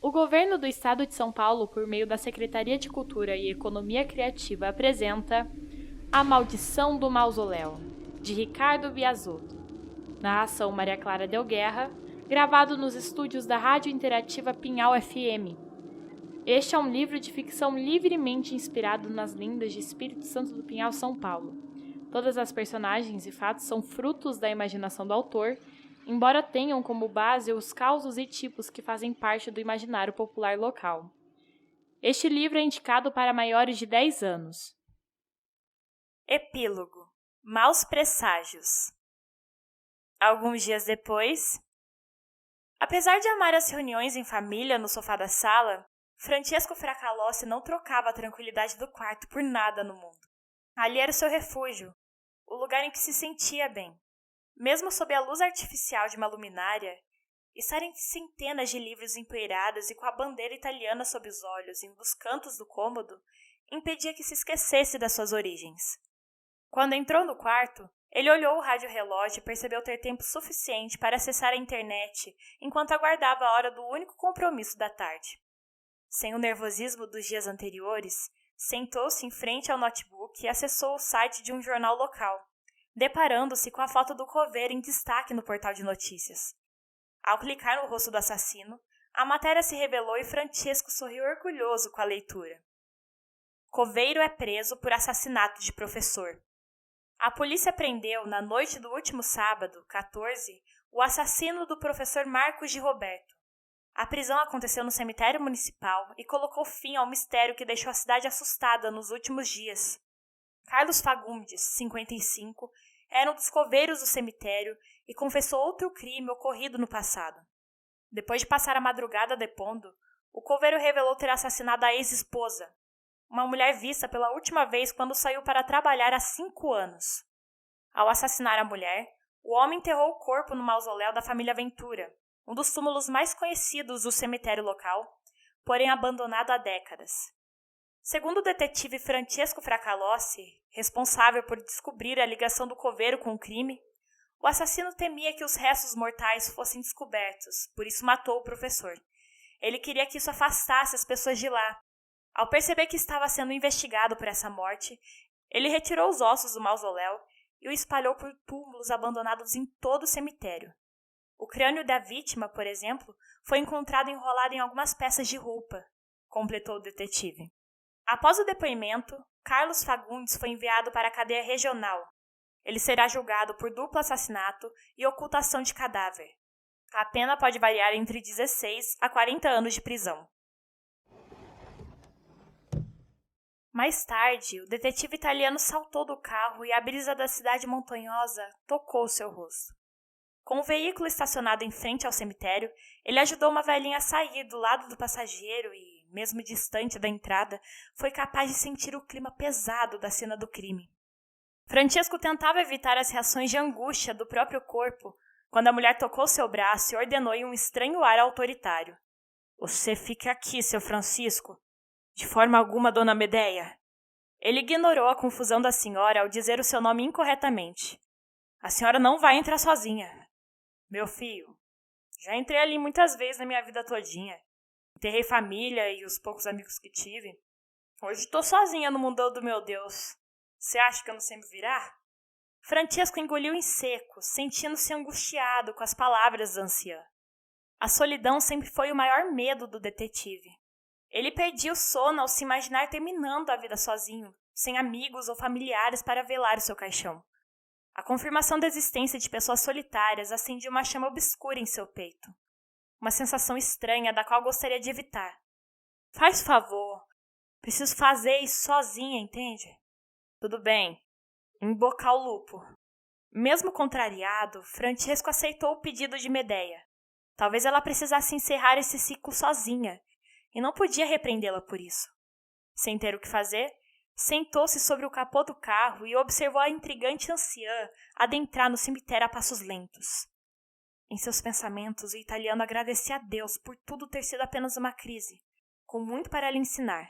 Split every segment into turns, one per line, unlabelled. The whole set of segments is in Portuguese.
O governo do estado de São Paulo, por meio da Secretaria de Cultura e Economia Criativa, apresenta A Maldição do Mausoléu, de Ricardo Biasotto. Narração Maria Clara Del Guerra, gravado nos estúdios da Rádio Interativa Pinhal FM. Este é um livro de ficção livremente inspirado nas lendas de Espírito Santo do Pinhal, São Paulo. Todas as personagens e fatos são frutos da imaginação do autor, embora tenham como base os causos e tipos que fazem parte do imaginário popular local. Este livro é indicado para maiores de 10 anos.
Epílogo. Maus presságios. Alguns dias depois... Apesar de amar as reuniões em família no sofá da sala, Francesco Fracalossi não trocava a tranquilidade do quarto por nada no mundo. Ali era o seu refúgio, o lugar em que se sentia bem. Mesmo sob a luz artificial de uma luminária, estar entre centenas de livros empoeirados e com a bandeira italiana sob os olhos em um dos cantos do cômodo, impedia que se esquecesse das suas origens. Quando entrou no quarto, ele olhou o rádio-relógio e percebeu ter tempo suficiente para acessar a internet enquanto aguardava a hora do único compromisso da tarde. Sem o nervosismo dos dias anteriores, sentou-se em frente ao notebook e acessou o site de um jornal local, deparando-se com a foto do coveiro em destaque no portal de notícias. Ao clicar no rosto do assassino, a matéria se revelou e Francesco sorriu orgulhoso com a leitura. Coveiro é preso por assassinato de professor. A polícia prendeu, na noite do último sábado, 14, o assassino do professor Marcos de Roberto. A prisão aconteceu no cemitério municipal e colocou fim ao mistério que deixou a cidade assustada nos últimos dias. Carlos Fagundes, 55, era um dos coveiros do cemitério e confessou outro crime ocorrido no passado. Depois de passar a madrugada depondo, o coveiro revelou ter assassinado a ex-esposa, uma mulher vista pela última vez quando saiu para trabalhar há 5 anos. Ao assassinar a mulher, o homem enterrou o corpo no mausoléu da família Ventura, um dos túmulos mais conhecidos do cemitério local, porém abandonado há décadas. Segundo o detetive Francesco Fracalossi, responsável por descobrir a ligação do coveiro com o crime, o assassino temia que os restos mortais fossem descobertos, por isso matou o professor. Ele queria que isso afastasse as pessoas de lá. Ao perceber que estava sendo investigado por essa morte, ele retirou os ossos do mausoléu e o espalhou por túmulos abandonados em todo o cemitério. O crânio da vítima, por exemplo, foi encontrado enrolado em algumas peças de roupa, completou o detetive. Após o depoimento, Carlos Fagundes foi enviado para a cadeia regional. Ele será julgado por duplo assassinato e ocultação de cadáver. A pena pode variar entre 16 a 40 anos de prisão. Mais tarde, o detetive italiano saltou do carro e a brisa da cidade montanhosa tocou seu rosto. Com o veículo estacionado em frente ao cemitério, ele ajudou uma velhinha a sair do lado do passageiro e, mesmo distante da entrada, foi capaz de sentir o clima pesado da cena do crime. Francesco tentava evitar as reações de angústia do próprio corpo quando a mulher tocou seu braço e ordenou em um estranho ar autoritário. "Você fique aqui, seu Francisco." "De forma alguma, dona Medeia." Ele ignorou a confusão da senhora ao dizer o seu nome incorretamente. "A senhora não vai entrar sozinha." "Meu filho, já entrei ali muitas vezes na minha vida todinha. Enterrei família e os poucos amigos que tive. Hoje estou sozinha no mundão do meu Deus. Você acha que eu não sei me virar?" Francesco engoliu em seco, sentindo-se angustiado com as palavras da anciã. A solidão sempre foi o maior medo do detetive. Ele perdia o sono ao se imaginar terminando a vida sozinho, sem amigos ou familiares para velar o seu caixão. A confirmação da existência de pessoas solitárias acendia uma chama obscura em seu peito. Uma sensação estranha da qual gostaria de evitar. "Faz favor, preciso fazer isso sozinha, entende?" "Tudo bem, embocar o lupo." Mesmo contrariado, Francesco aceitou o pedido de Medeia. Talvez ela precisasse encerrar esse ciclo sozinha, e não podia repreendê-la por isso. Sem ter o que fazer, sentou-se sobre o capô do carro e observou a intrigante anciã adentrar no cemitério a passos lentos. Em seus pensamentos, o italiano agradecia a Deus por tudo ter sido apenas uma crise, com muito para lhe ensinar.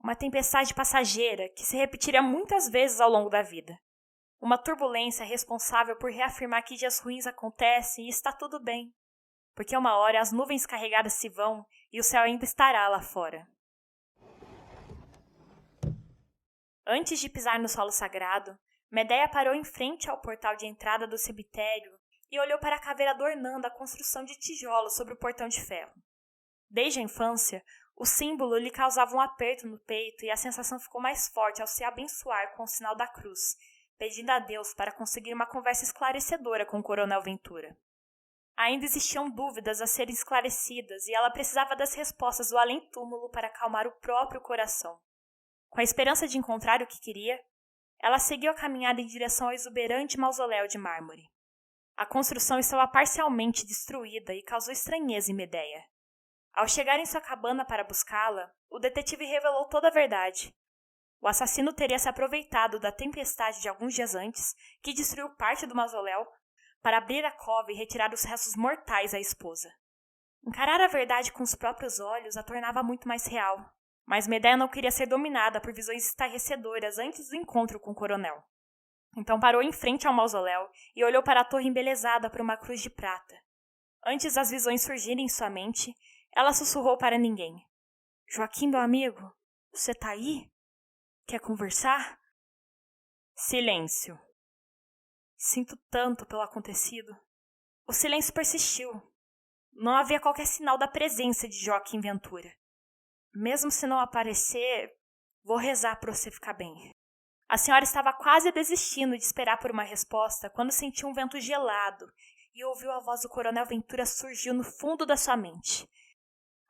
Uma tempestade passageira que se repetiria muitas vezes ao longo da vida. Uma turbulência responsável por reafirmar que dias ruins acontecem e está tudo bem. porque uma hora as nuvens carregadas se vão e o céu ainda estará lá fora. Antes de pisar no solo sagrado, Medea parou em frente ao portal de entrada do cemitério e olhou para a caveira adornando a construção de tijolos sobre o portão de ferro. Desde a infância, o símbolo lhe causava um aperto no peito e a sensação ficou mais forte ao se abençoar com o sinal da cruz, pedindo a Deus para conseguir uma conversa esclarecedora com o Coronel Ventura. Ainda existiam dúvidas a serem esclarecidas e ela precisava das respostas do além-túmulo para acalmar o próprio coração. Com a esperança de encontrar o que queria, ela seguiu a caminhada em direção ao exuberante mausoléu de mármore. A construção estava parcialmente destruída e causou estranheza em Medea. Ao chegar em sua cabana para buscá-la, o detetive revelou toda a verdade. O assassino teria se aproveitado da tempestade de alguns dias antes, que destruiu parte do mausoléu, para abrir a cova e retirar os restos mortais à esposa. Encarar a verdade com os próprios olhos a tornava muito mais real, mas Medea não queria ser dominada por visões estarrecedoras antes do encontro com o coronel. Então parou em frente ao mausoléu e olhou para a torre embelezada por uma cruz de prata. Antes das visões surgirem em sua mente, ela sussurrou para ninguém. Joaquim, meu amigo, você tá aí? Quer conversar? Silêncio. Sinto tanto pelo acontecido. O silêncio persistiu. Não havia qualquer sinal da presença de Joaquim Ventura. Mesmo se não aparecer, vou rezar para você ficar bem. A senhora estava quase desistindo de esperar por uma resposta quando sentiu um vento gelado e ouviu a voz do Coronel Ventura surgir no fundo da sua mente.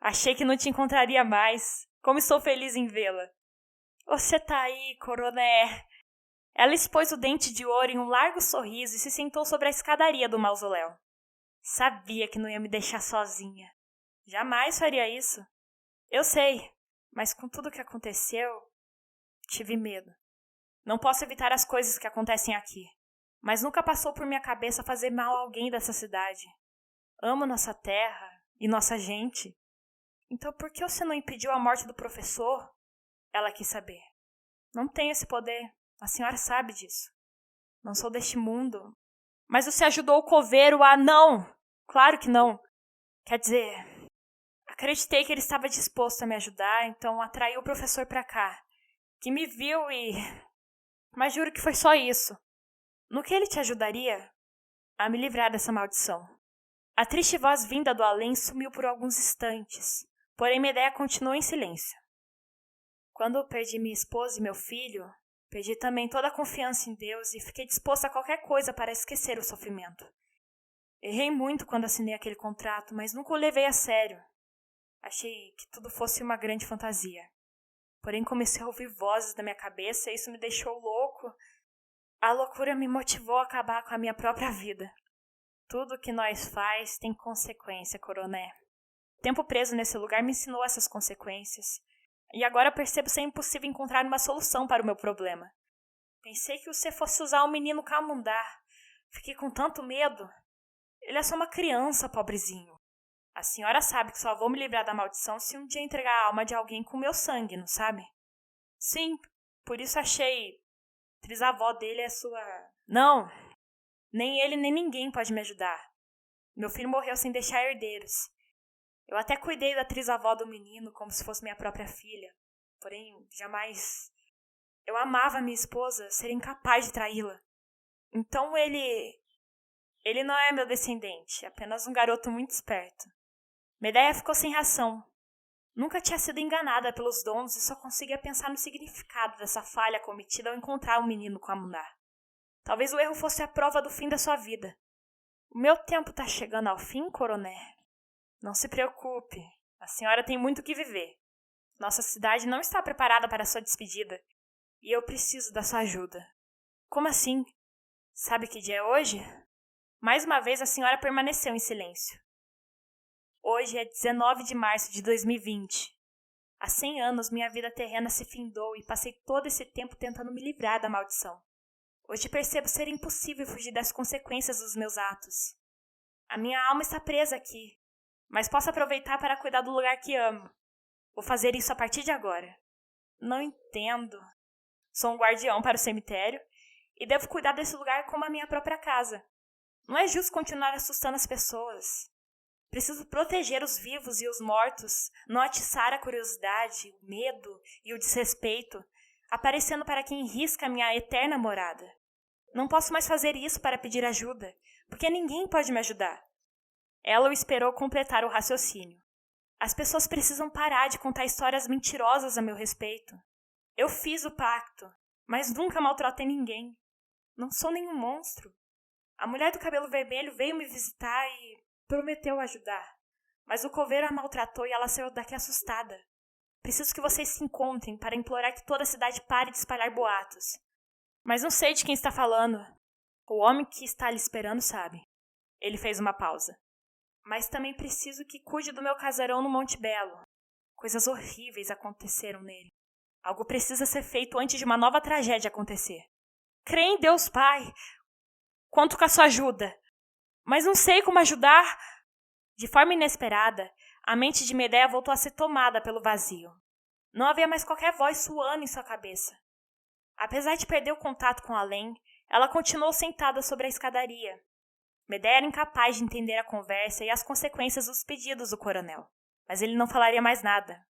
Achei que não te encontraria mais. Como estou feliz em vê-la. Você tá aí, coroné. Ela expôs o dente de ouro em um largo sorriso e se sentou sobre a escadaria do mausoléu. Sabia que não ia me deixar sozinha. Jamais faria isso. Eu sei, mas com tudo o que aconteceu, tive medo. Não posso evitar as coisas que acontecem aqui, mas nunca passou por minha cabeça fazer mal a alguém dessa cidade. Amo nossa terra e nossa gente. Então por que você não impediu a morte do professor? Ela quis saber. Não tenho esse poder, a senhora sabe disso. Não sou deste mundo. Mas você ajudou o coveiro a... Não! Claro que não. Quer dizer, acreditei que ele estava disposto a me ajudar, então atraí o professor para cá, que me viu e... Mas juro que foi só isso. No que ele te ajudaria? A me livrar dessa maldição. A triste voz vinda do além sumiu por alguns instantes, porém Medea continuou em silêncio. Quando eu perdi minha esposa e meu filho, perdi também toda a confiança em Deus e fiquei disposta a qualquer coisa para esquecer o sofrimento. Errei muito quando assinei aquele contrato, mas nunca o levei a sério. Achei que tudo fosse uma grande fantasia. Porém, comecei a ouvir vozes na minha cabeça e isso me deixou louco. A loucura me motivou a acabar com a minha própria vida. Tudo que nós faz tem consequência, coroné. O tempo preso nesse lugar me ensinou essas consequências. E agora percebo ser impossível encontrar uma solução para o meu problema. Pensei que você fosse usar o menino Camundá. Fiquei com tanto medo. Ele é só uma criança, pobrezinho. A senhora sabe que só vou me livrar da maldição se um dia entregar a alma de alguém com meu sangue, não sabe? Sim, por isso achei... Trisavó dele é sua... Não, nem ele nem ninguém pode me ajudar. Meu filho morreu sem deixar herdeiros. Eu até cuidei da trisavó do menino como se fosse minha própria filha. Porém, jamais... Eu amava minha esposa, seria incapaz de traí-la. Então ele não é meu descendente, apenas um garoto muito esperto. Medea ficou sem ração. Nunca tinha sido enganada pelos dons e só conseguia pensar no significado dessa falha cometida ao encontrar o menino com a Camundá. Talvez o erro fosse a prova do fim da sua vida. O meu tempo está chegando ao fim, coroné. Não se preocupe, a senhora tem muito o que viver. Nossa cidade não está preparada para a sua despedida e eu preciso da sua ajuda. Como assim? Sabe que dia é hoje? Mais uma vez a senhora permaneceu em silêncio. Hoje é 19 de março de 2020. Há 100 anos minha vida terrena se findou e passei todo esse tempo tentando me livrar da maldição. Hoje percebo ser impossível fugir das consequências dos meus atos. A minha alma está presa aqui, mas posso aproveitar para cuidar do lugar que amo. Vou fazer isso a partir de agora. Não entendo. Sou um guardião para o cemitério e devo cuidar desse lugar como a minha própria casa. Não é justo continuar assustando as pessoas. Preciso proteger os vivos e os mortos, não atiçar a curiosidade, o medo e o desrespeito, aparecendo para quem risca a minha eterna morada. Não posso mais fazer isso para pedir ajuda, porque ninguém pode me ajudar. Ela o esperou completar o raciocínio. As pessoas precisam parar de contar histórias mentirosas a meu respeito. Eu fiz o pacto, mas nunca maltratei ninguém. Não sou nenhum monstro. A mulher do cabelo vermelho veio me visitar e prometeu ajudar. Mas o coveiro a maltratou e ela saiu daqui assustada. Preciso que vocês se encontrem para implorar que toda a cidade pare de espalhar boatos. Mas não sei de quem está falando. O homem que está ali esperando sabe. Ele fez uma pausa. Mas também preciso que cuide do meu casarão no Monte Belo. Coisas horríveis aconteceram nele. Algo precisa ser feito antes de uma nova tragédia acontecer. Creio em Deus Pai. Conto com a sua ajuda. Mas não sei como ajudar. De forma inesperada, a mente de Medea voltou a ser tomada pelo vazio. Não havia mais qualquer voz soando em sua cabeça. Apesar de perder o contato com além, ela continuou sentada sobre a escadaria. Medea era incapaz de entender a conversa e as consequências dos pedidos do coronel, mas ele não falaria mais nada.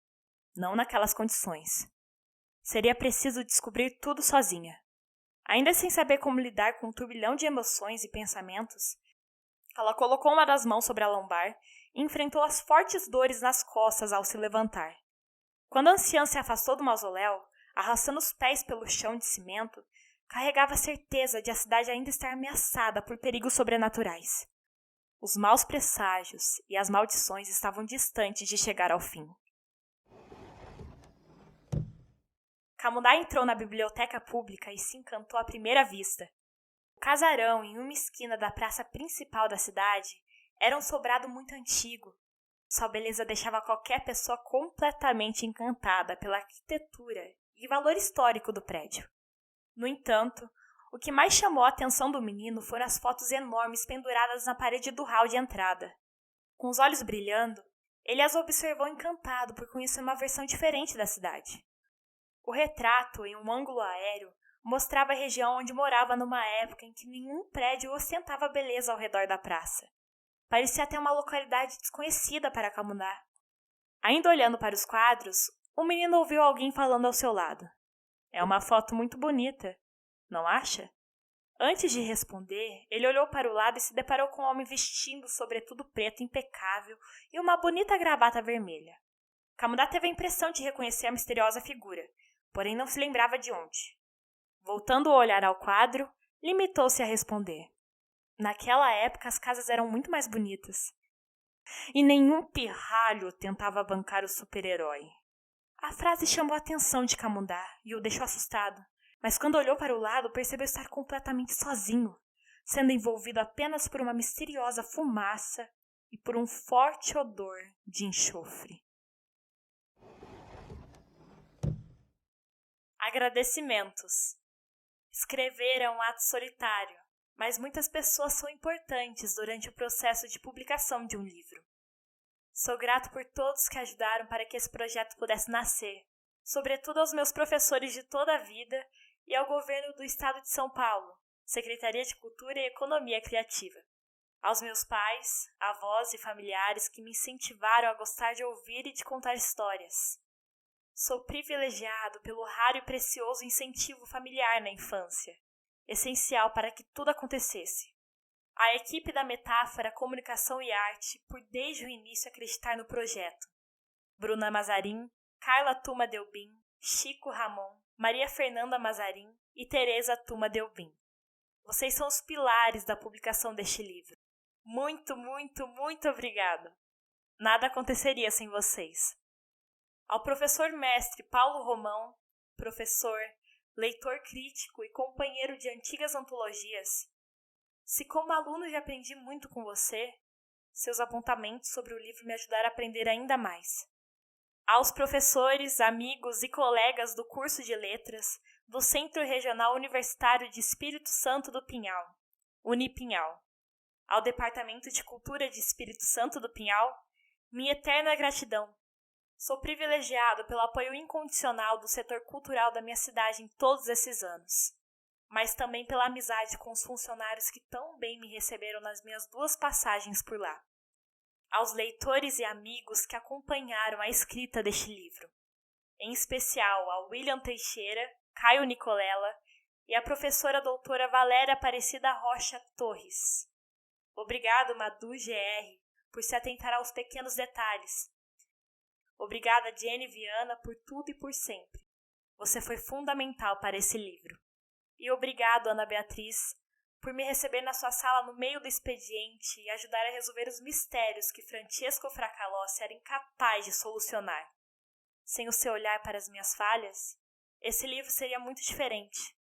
Não naquelas condições. Seria preciso descobrir tudo sozinha. Ainda sem saber como lidar com um turbilhão de emoções e pensamentos, ela colocou uma das mãos sobre a lombar e enfrentou as fortes dores nas costas ao se levantar. Quando a anciã se afastou do mausoléu, arrastando os pés pelo chão de cimento, carregava a certeza de a cidade ainda estar ameaçada por perigos sobrenaturais. Os maus presságios e as maldições estavam distantes de chegar ao fim. Camundá entrou na biblioteca pública e se encantou à primeira vista. O casarão, em uma esquina da praça principal da cidade, era um sobrado muito antigo. Sua beleza deixava qualquer pessoa completamente encantada pela arquitetura e valor histórico do prédio. No entanto, o que mais chamou a atenção do menino foram as fotos enormes penduradas na parede do hall de entrada. Com os olhos brilhando, ele as observou encantado por conhecer uma versão diferente da cidade. O retrato, em um ângulo aéreo, mostrava a região onde morava numa época em que nenhum prédio ostentava beleza ao redor da praça. Parecia até uma localidade desconhecida para Camundá. Ainda olhando para os quadros, o menino ouviu alguém falando ao seu lado. É uma foto muito bonita, não acha? Antes de responder, ele olhou para o lado e se deparou com um homem vestindo sobretudo preto impecável e uma bonita gravata vermelha. Camundá teve a impressão de reconhecer a misteriosa figura, porém não se lembrava de onde. Voltando o olhar ao quadro, limitou-se a responder. Naquela época as casas eram muito mais bonitas. E nenhum pirralho tentava bancar o super-herói. A frase chamou a atenção de Camundá e o deixou assustado, mas quando olhou para o lado percebeu estar completamente sozinho, sendo envolvido apenas por uma misteriosa fumaça e por um forte odor de enxofre. Agradecimentos. Escrever é um ato solitário, mas muitas pessoas são importantes durante o processo de publicação de um livro. Sou grato por todos que ajudaram para que esse projeto pudesse nascer, sobretudo aos meus professores de toda a vida e ao governo do estado de São Paulo, Secretaria de Cultura e Economia Criativa. Aos meus pais, avós e familiares que me incentivaram a gostar de ouvir e de contar histórias. Sou privilegiado pelo raro e precioso incentivo familiar na infância, essencial para que tudo acontecesse. A equipe da Metáfora, Comunicação e Arte, por desde o início acreditar no projeto. Bruna Mazarim, Carla Tuma Delbim, Chico Ramon, Maria Fernanda Mazarim e Tereza Tuma Delbim. Vocês são os pilares da publicação deste livro. Muito, muito, muito obrigado. Nada aconteceria sem vocês. Ao professor mestre Paulo Romão, professor, leitor crítico e companheiro de antigas antologias, se como aluno já aprendi muito com você, seus apontamentos sobre o livro me ajudaram a aprender ainda mais. Aos professores, amigos e colegas do curso de letras do Centro Regional Universitário de Espírito Santo do Pinhal, Unipinhal. Ao Departamento de Cultura de Espírito Santo do Pinhal, minha eterna gratidão. Sou privilegiado pelo apoio incondicional do setor cultural da minha cidade em todos esses anos, mas também pela amizade com os funcionários que tão bem me receberam nas minhas 2 passagens por lá. aos leitores e amigos que acompanharam a escrita deste livro, em especial a William Teixeira, Caio Nicolela e a professora doutora Valéria Aparecida Rocha Torres. Obrigado, Madu GR, por se atentar aos pequenos detalhes. Obrigada, Jenny Viana, por tudo e por sempre. Você foi fundamental para esse livro. E obrigado, Ana Beatriz, por me receber na sua sala no meio do expediente e ajudar a resolver os mistérios que Francesco Fracalossi era incapaz de solucionar. Sem o seu olhar para as minhas falhas, esse livro seria muito diferente.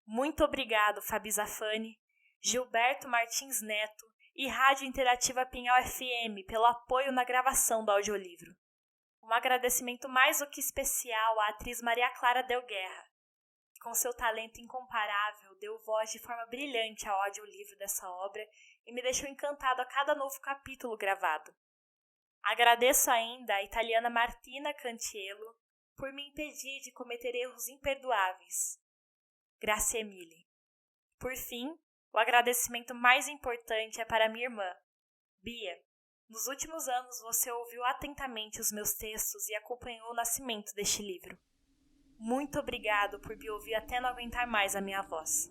Muito obrigado, Fabi Zafani, Gilberto Martins Neto e Rádio Interativa Pinhal FM pelo apoio na gravação do audiolivro. Um agradecimento mais do que especial à atriz Maria Clara Del Guerra, que com seu talento incomparável deu voz de forma brilhante ao audiolivro dessa obra e me deixou encantado a cada novo capítulo gravado. Agradeço ainda à italiana Martina Cantiello por me impedir de cometer erros imperdoáveis. Grazie mille. Por fim, o agradecimento mais importante é para minha irmã, Bia. Nos últimos anos você ouviu atentamente os meus textos e acompanhou o nascimento deste livro. Muito obrigado por me ouvir até não aguentar mais a minha voz.